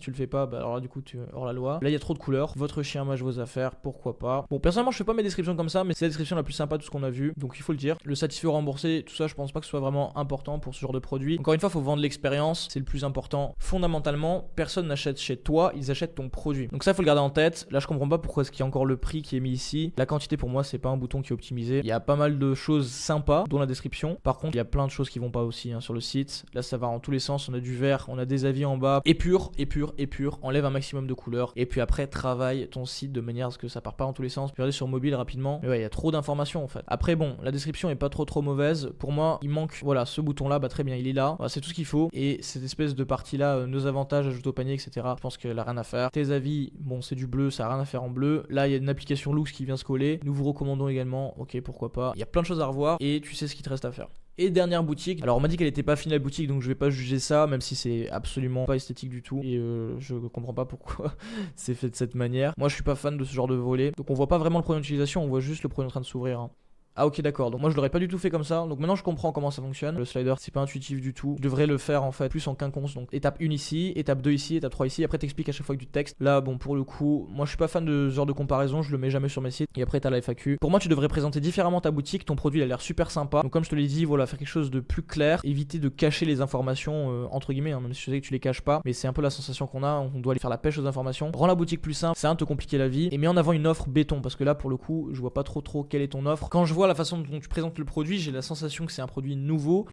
Tu le fais pas, bah alors là du coup tu hors la loi. Là il y a trop de couleurs, votre chien mâche vos affaires, pourquoi pas. Bon personnellement je fais pas mes descriptions comme ça, mais c'est la description la plus sympa de tout ce qu'on a vu, donc il faut le dire. Le satisfait ou remboursé, tout ça je pense pas que ce soit vraiment important pour ce genre de produit. Encore une fois faut vendre l'expérience, c'est le plus important. Fondamentalement personne n'achète chez toi, ils achètent ton produit. Donc ça faut le garder en tête. Là je comprends pas pourquoi est-ce qu'il y a encore le prix qui est mis ici. La quantité pour moi c'est pas un bouton qui est optimisé. Il y a pas mal de choses sympas dont la description. Par contre il y a plein de choses qui vont pas aussi sur le site. Là ça va en tous les sens, on a du vert, on a des avis en bas. Épure, enlève un maximum de couleurs. Et puis après travaille ton site de manière à ce que ça part pas en tous les sens. Puis regardez sur mobile rapidement. Mais ouais il y a trop d'informations en fait. Après bon la description est pas trop mauvaise. Pour moi il manque voilà ce bouton là, bah très bien il est là. Voilà, c'est tout ce qu'il faut. Et cette espèce de partie là, nos avantages, ajoute au panier etc. Je pense qu'elle a rien à faire. Tes avis, bon c'est du bleu, ça a rien à faire en bleu. Là il y a une application Loox qui vient se coller. Nous vous recommandons également, ok pourquoi pas. Il y a plein de choses à revoir et tu sais ce qu'il te reste à faire. Et dernière boutique, alors on m'a dit qu'elle était pas finie la boutique donc je vais pas juger ça même si c'est absolument pas esthétique du tout et je comprends pas pourquoi c'est fait de cette manière. Moi je suis pas fan de ce genre de volet donc on voit pas vraiment le produit d'utilisation, on voit juste le produit en train de s'ouvrir. Ah ok d'accord, donc moi je l'aurais pas du tout fait comme ça, donc maintenant je comprends comment ça fonctionne. Le slider c'est pas intuitif du tout, je devrais le faire en fait plus en quinconce, donc étape 1 ici, étape 2 ici, étape 3 ici, après t'expliques à chaque fois avec du texte. Là bon pour le coup, moi je suis pas fan de ce genre de comparaison, je le mets jamais sur mes sites, et après t'as la FAQ. Pour moi tu devrais présenter différemment ta boutique, ton produit il a l'air super sympa, donc comme je te l'ai dit, voilà, faire quelque chose de plus clair, éviter de cacher les informations entre guillemets, même si je sais que tu les caches pas, mais c'est un peu la sensation qu'on a, on doit aller faire la pêche aux informations. Rends la boutique plus simple, c'est un te compliquer la vie, et mets en avant une offre béton, parce que là pour le coup je vois pas trop quelle est ton offre. Quand je vois la façon dont tu présente le produit, j'ai la sensation que c'est un produit nouveau